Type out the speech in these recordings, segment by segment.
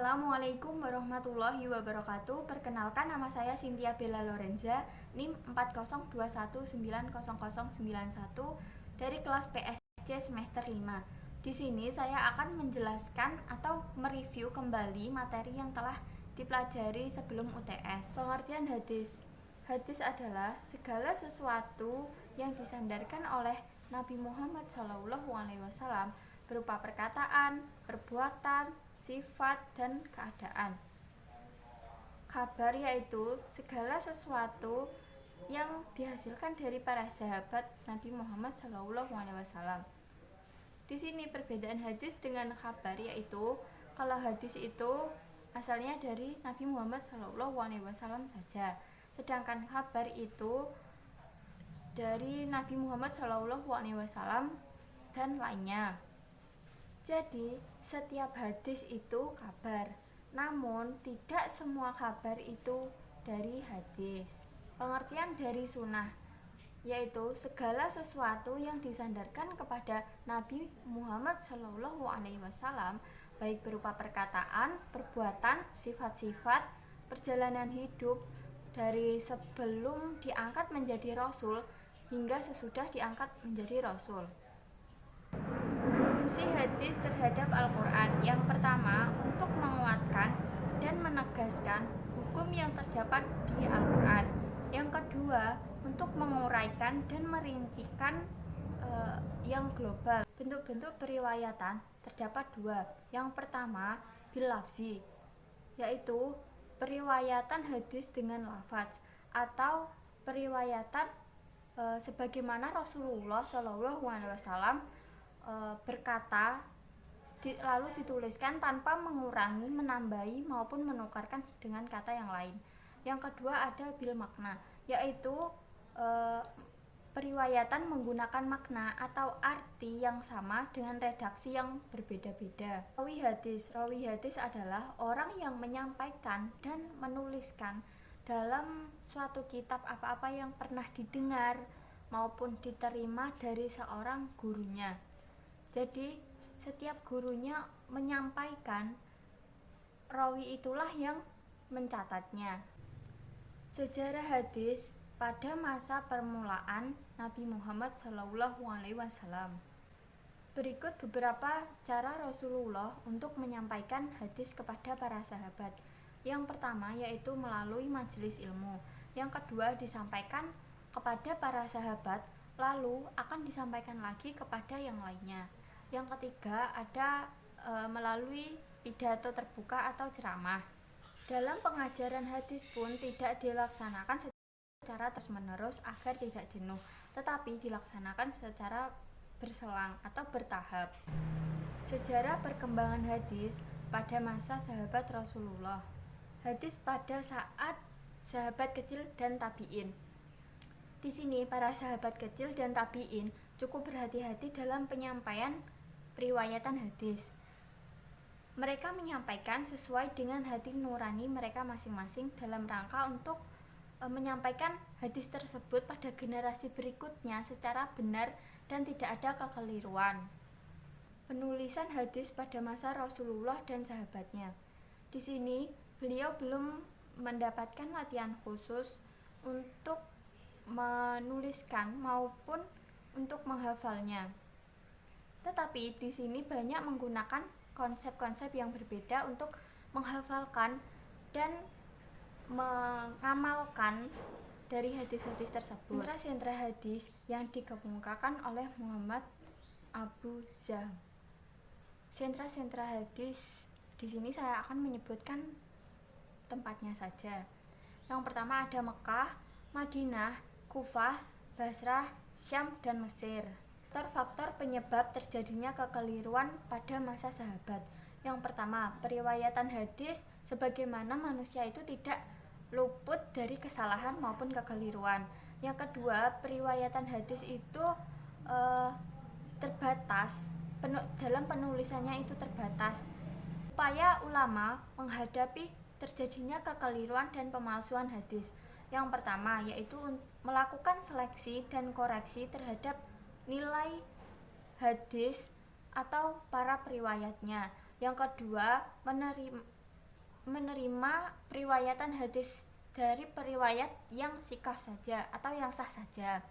Assalamualaikum warahmatullahi wabarakatuh. Perkenalkan, nama saya Cynthia Bella Lorenza, NIM 402190091 dari kelas PSC semester 5. Di sini saya akan menjelaskan atau mereview kembali materi yang telah dipelajari sebelum UTS. Pengertian hadis. Hadis adalah segala sesuatu yang disandarkan oleh Nabi Muhammad SAW berupa perkataan, perbuatan, sifat, dan keadaan. Kabar yaitu segala sesuatu yang dihasilkan dari para sahabat Nabi Muhammad SAW. Di sini perbedaan hadis dengan kabar yaitu kalau hadis itu asalnya dari Nabi Muhammad SAW saja, sedangkan kabar itu dari Nabi Muhammad SAW dan lainnya. Jadi setiap hadis itu kabar, namun tidak semua kabar itu dari hadis. Pengertian dari sunnah yaitu segala sesuatu yang disandarkan kepada Nabi Muhammad SAW, baik berupa perkataan, perbuatan, sifat-sifat, perjalanan hidup dari sebelum diangkat menjadi rasul hingga sesudah diangkat menjadi rasul. Fungsi hadis terhadap Al-Quran. Yang pertama, untuk menguatkan dan menegaskan hukum yang terdapat di Al-Quran. Yang kedua, untuk menguraikan dan merincikan yang global. Bentuk-bentuk periwayatan terdapat dua. Yang pertama, bil-lafzi, yaitu periwayatan hadis dengan lafaz, atau periwayatan sebagaimana Rasulullah SAW berkata lalu dituliskan tanpa mengurangi, menambahi maupun menukarkan dengan kata yang lain. Yang kedua ada bil makna, yaitu periwayatan menggunakan makna atau arti yang sama dengan redaksi yang berbeda-beda. Rawi hadis adalah orang yang menyampaikan dan menuliskan dalam suatu kitab apa-apa yang pernah didengar maupun diterima dari seorang gurunya. Jadi setiap gurunya menyampaikan, rawi itulah yang mencatatnya. Sejarah hadis pada masa permulaan Nabi Muhammad SAW. Berikut beberapa cara Rasulullah untuk menyampaikan hadis kepada para sahabat. Yang pertama yaitu melalui majelis ilmu. Yang kedua disampaikan kepada para sahabat, lalu akan disampaikan lagi kepada yang lainnya. Yang ketiga ada melalui pidato terbuka atau ceramah. Dalam pengajaran hadis pun tidak dilaksanakan secara terus-menerus agar tidak jenuh, tetapi dilaksanakan secara berselang atau bertahap. Sejarah perkembangan hadis pada masa sahabat Rasulullah. Hadis pada saat sahabat kecil dan tabi'in. Di sini para sahabat kecil dan tabi'in cukup berhati-hati dalam penyampaian periwayatan hadis. Mereka menyampaikan sesuai dengan hati nurani mereka masing-masing dalam rangka untuk menyampaikan hadis tersebut pada generasi berikutnya secara benar dan tidak ada kekeliruan. Penulisan hadis pada masa Rasulullah dan sahabatnya. Di sini beliau belum mendapatkan latihan khusus untuk menuliskan maupun untuk menghafalnya. Tetapi di sini banyak menggunakan konsep-konsep yang berbeda untuk menghafalkan dan mengamalkan dari hadis-hadis tersebut. Sentra hadis yang dikemukakan oleh Muhammad Abu Zahab. Sentra-sentra hadis di sini saya akan menyebutkan tempatnya saja. Yang pertama ada Mekah, Madinah, Kufah, Basrah, Syam, dan Mesir. Faktor penyebab terjadinya kekeliruan pada masa sahabat. Yang pertama, periwayatan hadis sebagaimana manusia itu tidak luput dari kesalahan maupun kekeliruan. Yang kedua, periwayatan hadis itu terbatas, dalam penulisannya itu terbatas. Upaya ulama menghadapi terjadinya kekeliruan dan pemalsuan hadis. Yang pertama yaitu melakukan seleksi dan koreksi terhadap nilai hadis atau para periwayatnya. Yang kedua, menerima periwayatan hadis dari periwayat yang sikah saja atau yang sah saja.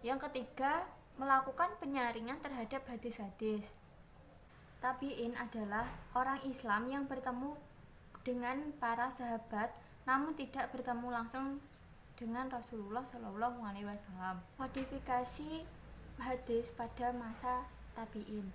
Yang ketiga, melakukan penyaringan terhadap hadis-hadis. Tabi'in adalah orang Islam yang bertemu dengan para sahabat namun tidak bertemu langsung dengan Rasulullah SAW. Modifikasi hadis pada masa tabi'in.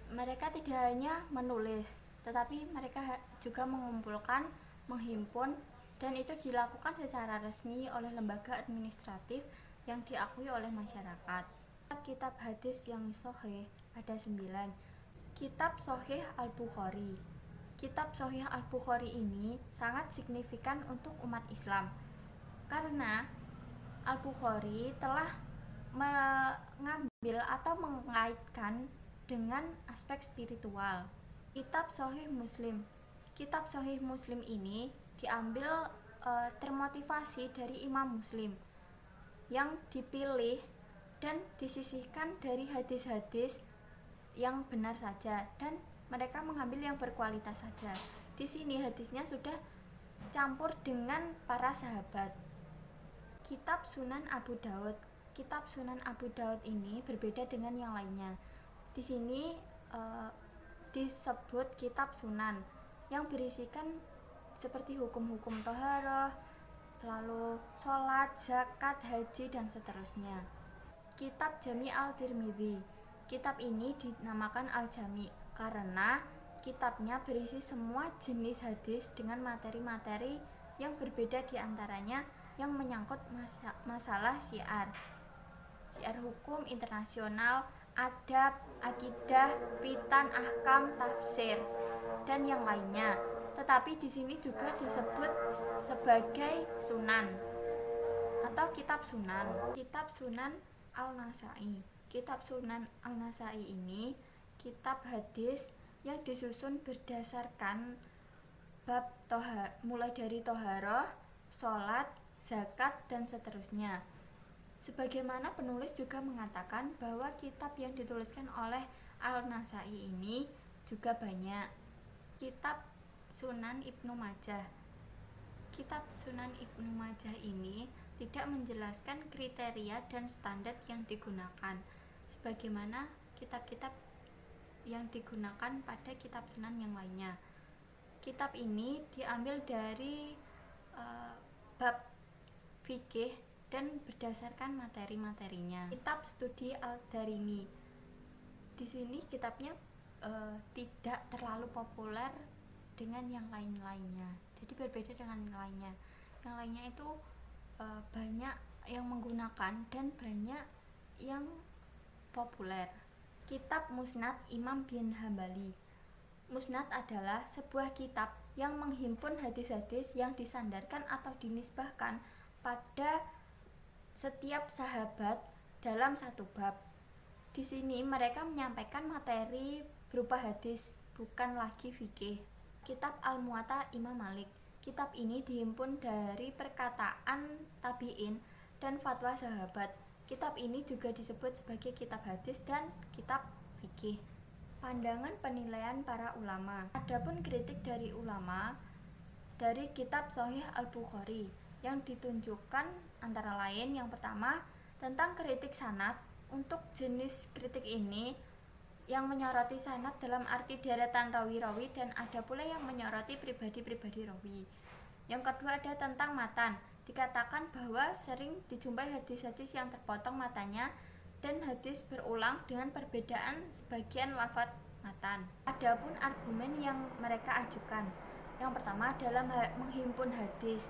Mereka tidak hanya menulis, tetapi mereka juga mengumpulkan, menghimpun, dan itu dilakukan secara resmi oleh lembaga administratif yang diakui oleh masyarakat. Kitab hadis yang sahih ada 9. Kitab Sahih Al-Bukhari. Kitab Sahih Al-Bukhari ini sangat signifikan untuk umat Islam karena Al-Bukhari telah mengambil atau mengaitkan dengan aspek spiritual. Kitab Sahih Muslim. Kitab Sahih Muslim ini diambil termotivasi dari Imam Muslim yang dipilih dan disisihkan dari hadis-hadis yang benar saja dan mereka mengambil yang berkualitas saja. Di sini hadisnya sudah campur dengan para sahabat. Kitab Sunan Abu Daud. Kitab Sunan Abu Daud ini berbeda dengan yang lainnya. Di sini disebut kitab Sunan yang berisikan seperti hukum-hukum toharoh, lalu sholat, zakat, haji, dan seterusnya. Kitab Jami Al-Tirmidzi. Kitab ini dinamakan Al-Jami karena kitabnya berisi semua jenis hadis dengan materi-materi yang berbeda, diantaranya yang menyangkut masalah syiar hukum internasional, adab, akidah, fitan, ahkam, tafsir, dan yang lainnya. Tetapi di sini juga disebut sebagai sunan atau kitab sunan. Kitab Sunan Al-Nasai. Kitab Sunan Al-Nasai ini kitab hadis yang disusun berdasarkan bab mulai dari toharoh, sholat, zakat, dan seterusnya. Sebagaimana penulis juga mengatakan bahwa kitab yang dituliskan oleh Al-Nasai ini juga banyak. Kitab Sunan Ibnu Majah. Kitab Sunan Ibnu Majah ini tidak menjelaskan kriteria dan standar yang digunakan sebagaimana kitab-kitab yang digunakan pada kitab sunan yang lainnya. Kitab ini diambil dari bab fikih dan berdasarkan materi-materinya. Kitab Studi Al-Darimi. Di sini kitabnya tidak terlalu populer dengan yang lain-lainnya. Jadi berbeda dengan yang lainnya. Yang lainnya itu banyak yang menggunakan dan banyak yang populer. Kitab Musnad Imam bin Hambali. Musnad adalah sebuah kitab yang menghimpun hadis-hadis yang disandarkan atau dinisbahkan pada setiap sahabat dalam satu bab. Di sini mereka menyampaikan materi berupa hadis, bukan lagi fikih. Kitab Al-Muwatta Imam Malik. Kitab ini dihimpun dari perkataan tabi'in dan fatwa sahabat. Kitab ini juga disebut sebagai kitab hadis dan kitab fikih. Pandangan penilaian para ulama. Adapun kritik dari ulama dari kitab Sahih Al-Bukhari yang ditunjukkan antara lain yang pertama tentang kritik sanad. Untuk jenis kritik ini yang menyoroti sanad dalam arti deretan rawi-rawi dan ada pula yang menyoroti pribadi-pribadi rawi. Yang kedua ada tentang matan. Dikatakan bahwa sering dijumpai hadis-hadis yang terpotong matanya dan hadis berulang dengan perbedaan sebagian lafaz matan. Adapun argumen yang mereka ajukan. Yang pertama dalam menghimpun hadis.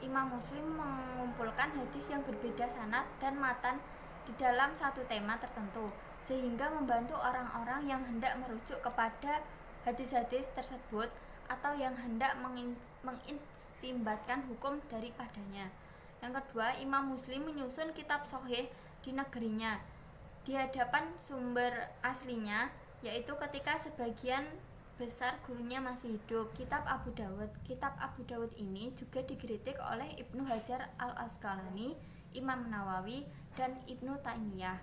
Imam Muslim mengumpulkan hadis yang berbeda sanad dan matan di dalam satu tema tertentu sehingga membantu orang-orang yang hendak merujuk kepada hadis-hadis tersebut atau yang hendak mengistimbatkan hukum daripadanya. Yang kedua, Imam Muslim menyusun kitab Sahih di negerinya di hadapan sumber aslinya, yaitu ketika sebagian besar gurunya masih hidup. Kitab Abu Dawud. Kitab Abu Dawud ini juga dikritik oleh Ibnu Hajar Al-Asqalani, Imam Nawawi, dan Ibnu Taimiyah.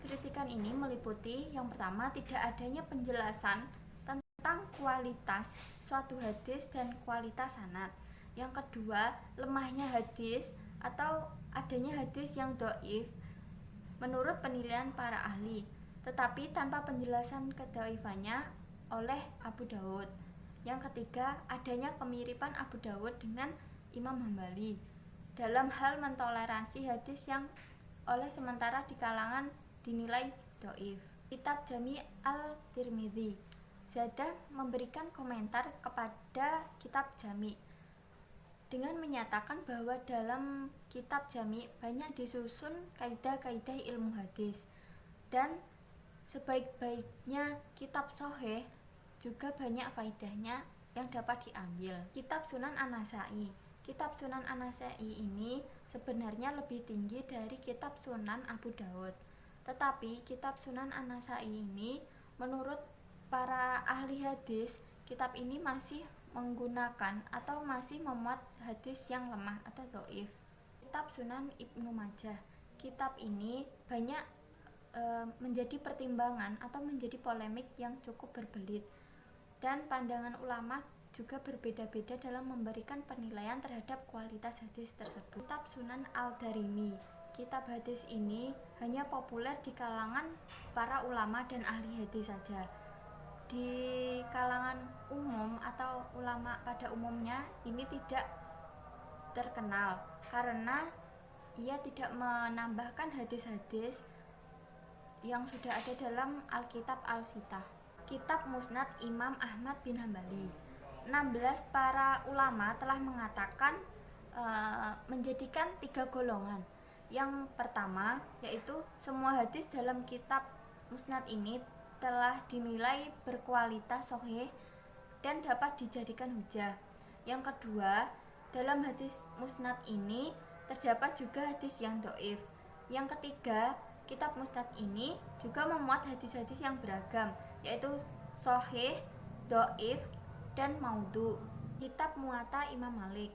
Kritikan ini meliputi yang pertama tidak adanya penjelasan tentang tentang kualitas suatu hadis dan kualitas sanad. Yang kedua, lemahnya hadis atau adanya hadis yang dhaif menurut penilaian para ahli, tetapi tanpa penjelasan kedhaifannya oleh Abu Dawud. Yang ketiga, adanya kemiripan Abu Dawud dengan Imam Hambali dalam hal mentoleransi hadis yang oleh sementara di kalangan dinilai dhaif. Kitab Jami' al-Tirmidzi. Zadah memberikan komentar kepada kitab Jami' dengan menyatakan bahwa dalam kitab Jami' banyak disusun kaidah-kaidah ilmu hadis, dan sebaik-baiknya kitab Sahih juga banyak faedahnya yang dapat diambil. Kitab Sunan An-Nasa'i. Kitab Sunan An-Nasa'i ini sebenarnya lebih tinggi dari kitab Sunan Abu Dawud. Tetapi kitab Sunan An-Nasa'i ini menurut para ahli hadis, kitab ini masih menggunakan atau masih memuat hadis yang lemah atau dhaif. Kitab Sunan Ibnu Majah. Kitab ini banyak menjadi pertimbangan atau menjadi polemik yang cukup berbelit, dan pandangan ulama juga berbeda-beda dalam memberikan penilaian terhadap kualitas hadis tersebut. Kitab Sunan Al-Darimi. Kitab hadis ini hanya populer di kalangan para ulama dan ahli hadis saja. Di kalangan umum atau ulama pada umumnya ini tidak terkenal karena ia tidak menambahkan hadis-hadis yang sudah ada dalam Alkitab Al-Sitah. Kitab Musnad Imam Ahmad bin Hambali. 16 para ulama telah mengatakan menjadikan 3 golongan. Yang pertama yaitu semua hadis dalam kitab Musnad ini telah dinilai berkualitas sahih dan dapat dijadikan hujah. Yang kedua, dalam hadis Musnad ini terdapat juga hadis yang dhaif. Yang ketiga, kitab Musnad ini juga memuat hadis-hadis yang beragam, yaitu sahih, dhaif, dan maudhu. Kitab Muwatta Imam Malik.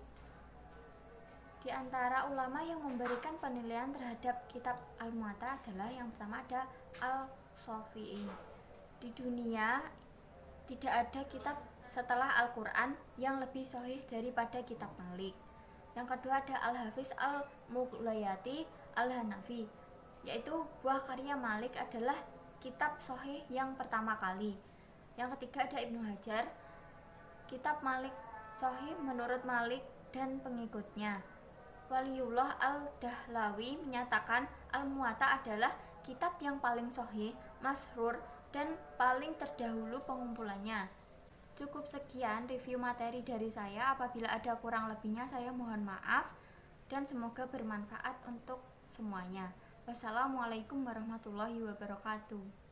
Di antara ulama yang memberikan penilaian terhadap kitab Al-Muwatta adalah yang pertama ada Al-Syafi'i. Di dunia tidak ada kitab setelah Al-Quran yang lebih sahih daripada kitab Malik. Yang kedua ada Al-Hafiz Al-Mughlayati Al-Hanafi, yaitu buah karya Malik adalah kitab sahih yang pertama kali. Yang ketiga ada Ibnu Hajar. Kitab Malik sahih menurut Malik dan pengikutnya. Waliullah Al-Dahlawi menyatakan Al-Muwatta adalah kitab yang paling sahih, masyhur, dan paling terdahulu pengumpulannya. Cukup sekian review materi dari saya. Apabila ada kurang lebihnya saya mohon maaf, dan semoga bermanfaat untuk semuanya. Wassalamualaikum warahmatullahi wabarakatuh.